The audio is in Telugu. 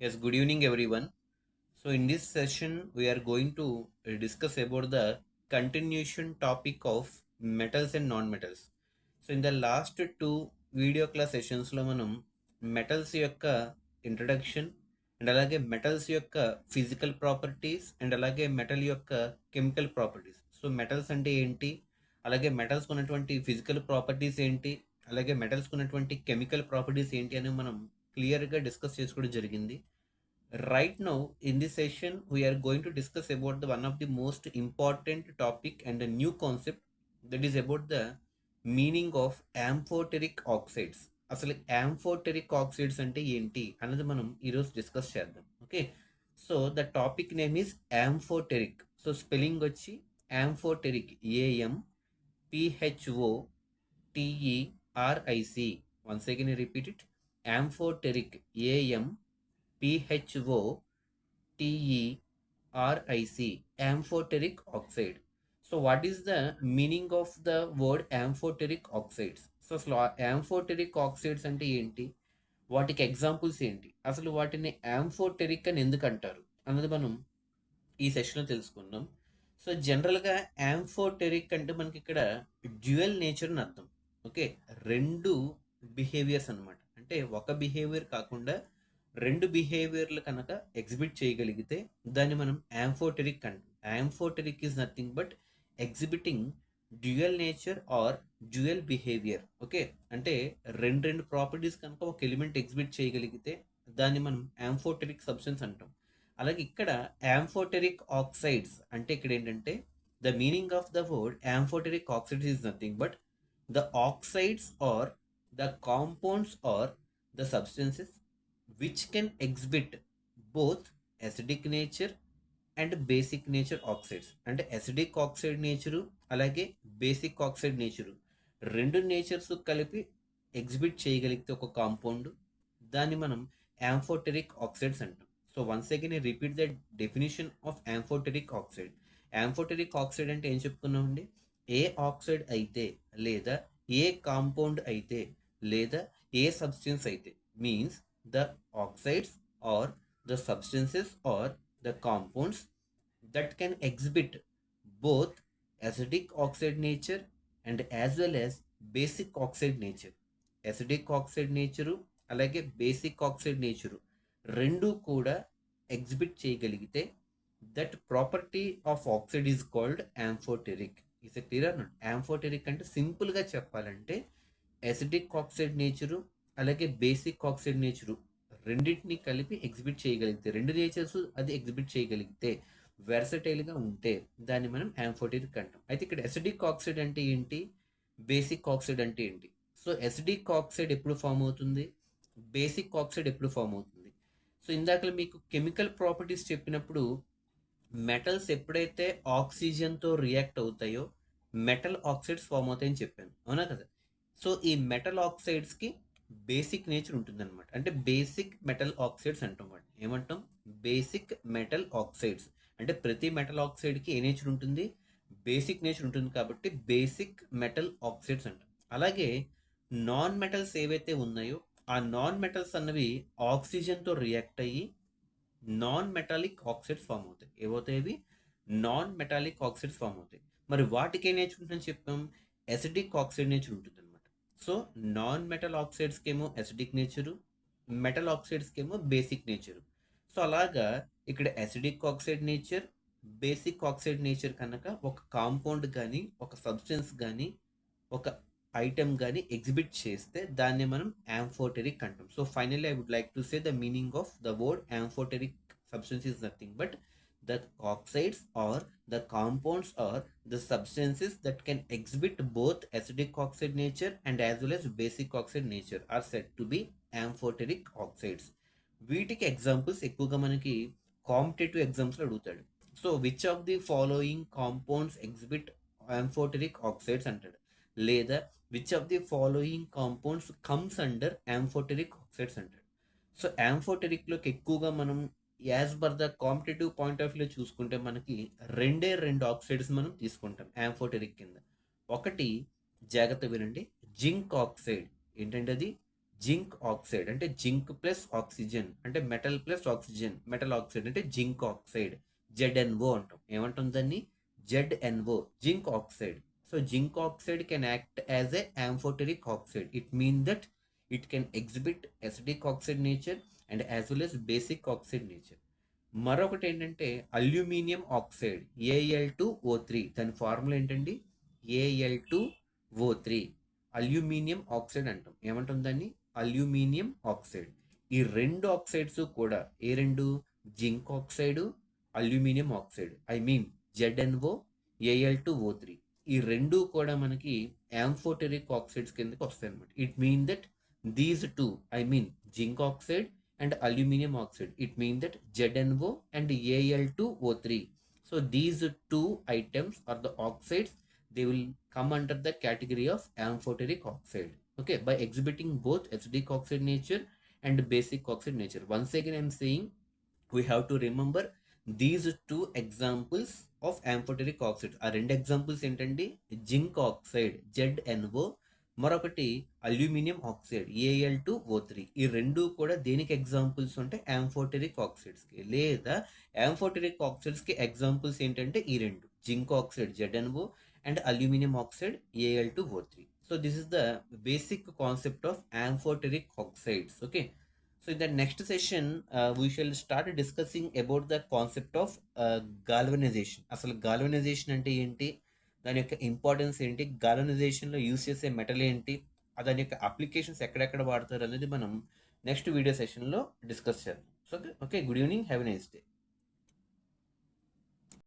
Yes, good evening everyone. So in this session we are going to discuss about the continuation topic of metals and non-metals. So in the last two video class సెషన్స్లో మనం మెటల్స్ యొక్క ఇంట్రడక్షన్ అండ్ అలాగే మెటల్స్ యొక్క ఫిజికల్ ప్రాపర్టీస్ అండ్ అలాగే మెటల్ యొక్క కెమికల్ ప్రాపర్టీస్. సో మెటల్స్ అంటే ఏంటి, అలాగే మెటల్స్ ఉన్నటువంటి ఫిజికల్ ప్రాపర్టీస్ ఏంటి, అలాగే మెటల్స్ ఉన్నటువంటి కెమికల్ ప్రాపర్టీస్ ఏంటి అని మనం క్లియర్గా డిస్కస్ చేసుకోవడం జరిగింది. Right now in this session we are going to discuss about the one of the most important topic and a new concept, that is about the meaning of amphoteric oxides. అసలు యాంఫోటెరిక్ ఆక్సైడ్స్ అంటే ఏంటి అన్నది మనం ఈరోజు డిస్కస్ చేద్దాం. Okay, so the topic name is amphoteric. So spelling వచ్చి amphoteric, AMPHOTERIC. Once again repeat it, amphoteric, AMPHOTERIC, amphoteric oxide. So what is the meaning of the word amphoteric oxides? So అసలు యాంఫోటెరిక్ ఆక్సైడ్స్ అంటే ఏంటి, వాటికి ఎగ్జాంపుల్స్ ఏంటి, అసలు వాటిని యాంఫోటెరిక్ అని ఎందుకు అంటారు అన్నది మనం ఈ సెషన్లో తెలుసుకుందాం. సో జనరల్గా యాంఫోటెరిక్ అంటే మనకి ఇక్కడ డ్యూయల్ నేచర్ అని అర్థం. ఓకే, రెండు బిహేవియర్స్ అనమాట. అంటే ఒక బిహేవియర్ కాకుండా రెండు బిహేవియర్లు కనుక ఎగ్జిబిట్ చేయగలిగితే దాన్ని మనం యాంఫోటెరిక్ అంటాం. Amphoteric is nothing but exhibiting dual nature or dual behaviour. Okay, అంటే రెండు ప్రాపర్టీస్ కనుక ఒక ఎలిమెంట్ ఎగ్జిబిట్ చేయగలిగితే దాన్ని మనం యాంఫోటెరిక్ సబ్స్టెన్స్ అంటాం. అలాగే ఇక్కడ యాంఫోటెరిక్ ఆక్సైడ్స్ అంటే ఇక్కడ ఏంటంటే the meaning of the word amphoteric oxides is nothing but the oxides or the compounds or the substances which can exhibit both acidic nature and basic nature oxides. అంటే అసిడిక్ ఆక్సైడ్ నేచరు అలాగే బేసిక్ ఆక్సైడ్ నేచరు రెండు నేచర్స్ కలిపి ఎగ్జిబిట్ చేయగలిగితే ఒక కాంపౌండ్, దాన్ని మనం యాంఫోటెరిక్ ఆక్సైడ్స్ అంటాం. So once again repeat the definition of amphoteric oxide. Amphoteric oxide అంటే ఏం చెప్పుకున్నామండి, ఏ ఆక్సైడ్ అయితే లేదా ఏ కాంపౌండ్ అయితే లేదా ఏ సబ్స్టెన్స్ అయితే, means the oxides or the substances or the compounds that can exhibit both acidic oxide nature and as well as basic oxide nature. acidic oxide nature అలాగే బేసిక్ ఆక్సైడ్ నేచరు రెండు కూడా ఎగ్జిబిట్ చేయగలిగితే that property of oxide is called amphoteric. Is a clear not? Amphoteric అంటే సింపుల్గా చెప్పాలంటే అసిడిక్ ఆక్సైడ్ నేచరు అలాగే బేసిక్ ఆక్సైడ్ నేచరు రెండింటిని కలిపి ఎగ్జిబిట్ చేయగలిగితే, రెండు నేచర్స్ అది ఎగ్జిబిట్ చేయగలిగితే, వెర్సటైల్గా ఉంటే దాన్ని మనం యాంఫోటెరిక్ అంటాం. అయితే ఇక్కడ అసిడిక్ ఆక్సైడ్ అంటే ఏంటి, బేసిక్ ఆక్సైడ్ అంటే ఏంటి? సో అసిడిక్ ఆక్సైడ్ ఎప్పుడు ఫామ్ అవుతుంది, బేసిక్ ఆక్సైడ్ ఎప్పుడు ఫామ్ అవుతుంది? సో ఇందాక మీకు కెమికల్ ప్రాపర్టీస్ చెప్పినప్పుడు మెటల్స్ ఎప్పుడైతే ఆక్సిజన్తో రియాక్ట్ అవుతాయో మెటల్ ఆక్సైడ్స్ ఫామ్ అవుతాయని చెప్పాను, అవునా కదా? సో ఈ మెటల్ ఆక్సైడ్స్కి బేసిక్ నేచర్ ఉంటుంది అనమాట. అంటే బేసిక్ మెటల్ ఆక్సైడ్స్ అంటాం. వాటిని ఏమంటాం, బేసిక్ మెటల్ ఆక్సైడ్స్. అంటే ప్రతి మెటల్ ఆక్సైడ్కి ఏ నేచర్ ఉంటుంది, బేసిక్ నేచర్ ఉంటుంది కాబట్టి బేసిక్ మెటల్ ఆక్సైడ్స్ అంటాం. అలాగే నాన్ మెటల్స్ ఏవైతే ఉన్నాయో ఆ నాన్ మెటల్స్ అన్నవి ఆక్సిజన్తో రియాక్ట్ అయ్యి నాన్ మెటాలిక్ ఆక్సైడ్స్ ఫామ్ అవుతాయి. ఏవవుతాయి? నాన్ మెటాలిక్ ఆక్సైడ్స్ ఫామ్ అవుతాయి. మరి వాటికి ఏ నేచర్ ఉంటుందని చెప్పాం, అసిడిక్ ఆక్సైడ్ నేచర్ ఉంటుంది అనమాట. సో నాన్ మెటల్ ఆక్సైడ్స్కి ఏమో అసిడిక్ నేచరు, మెటల్ ఆక్సైడ్స్కి ఏమో బేసిక్ నేచరు. సో అలాగా ఇక్కడ acidic oxide nature, basic oxide nature కనుక ఒక కాంపౌండ్ కానీ ఒక సబ్స్టెన్స్ కానీ ఒక ఐటమ్ కానీ ఎగ్జిబిట్ చేస్తే దాన్ని మనం యాంఫోటెరిక్ అంటాం. So finally I would like to say the meaning of the word amphoteric substance is nothing but the oxides or the compounds or the substances that can exhibit both acidic oxide nature and as well as basic oxide nature are said to be amphoteric oxides. వీటికి ఎగ్జాంపుల్స్ ఎక్కువగా మనకి కాంపిటేటివ్ ఎగ్జామ్స్లో అడుగుతాడు. So which of the following compounds exhibit amphoteric oxides అంటాడు, లేదా which of the following compounds comes under amphoteric oxides అంటాడు. సో యాంఫోటెరిక్లోకి ఎక్కువగా మనం as per the competitive point of view చూసుకుంటే మనకి రెండు ఆక్సైడ్స్ మనం తీసుకుంటాం యాంఫోటెరిక్ కింద. ఒకటి జాగ్రత్త వినండి, జింక్ ఆక్సైడ్. ఏంటంటే అది జింక్ ఆక్సైడ్ అంటే జింక్ ప్లస్ ఆక్సిజన్ అంటే metal plus oxygen, metal oxide అంటే జింక్ ఆక్సైడ్, ZnO అంటాం. ఏమంటాం దాన్ని? ZnO, zinc oxide. So zinc oxide can act as a amphoteric oxide. It means that it can exhibit acidic oxide nature and as well as basic oxide nature. మరొకటి ఏంటంటే అల్యూమినియం ఆక్సైడ్, Al2O3. దాని ఫార్ములా ఏంటండి? Al2O3. అల్యూమినియం ఆక్సైడ్ అంటాం. ఏమంటాం దాన్ని? Aluminium oxide. ఈ రెండు ఆక్సైడ్స్ కూడా ఏ రెండు? Zinc oxide, aluminium oxide, I mean ZnO, Al2O3. ఈ రెండు కూడా మనకి యాంఫోటెరిక్ ఆక్సైడ్స్ కిందకి వస్తాయి అనమాట. It mean that these two, I mean zinc oxide and aluminum oxide, it means that ZnO and Al2O3. So these two items are the oxides. They will come under the category of amphoteric oxide, okay, by exhibiting both acidic oxide nature and basic oxide nature. Once again I am saying, we have to remember these two examples of amphoteric oxides. ఆ రెండు ఎగ్జాంపుల్స్ ఏంటండి? జింక్ ఆక్సైడ్ ZnO, మరొకటి అల్యూమినియం ఆక్సైడ్ Al2O3. ఈ రెండు కూడా దేనికి ఎగ్జాంపుల్స్ అంటే యాంఫోటెరిక్ ఆక్సైడ్స్కి, లేదా యాంఫోటెరిక్ ఆక్సైడ్స్కి ఎగ్జాంపుల్స్ ఏంటంటే ఈ రెండు, zinc oxide ZnO and aluminium oxide Al2O3. So this is the basic concept of amphoteric oxides. Okay, so in the next session we shall start discussing about the concept of galvanisation. అసలు గాల్వనైజేషన్ అంటే ఏంటి, దాని యొక్క ఇంపార్టెన్స్ ఏంటి, గాల్వనైజేషన్లో యూస్ చేసే మెటల్ ఏంటి, దాని యొక్క అప్లికేషన్స్ ఎక్కడెక్కడ వాడతారు అనేది మనం నెక్స్ట్ వీడియో సెషన్లో డిస్కస్ చేద్దాం. So okay, good evening, have a nice day.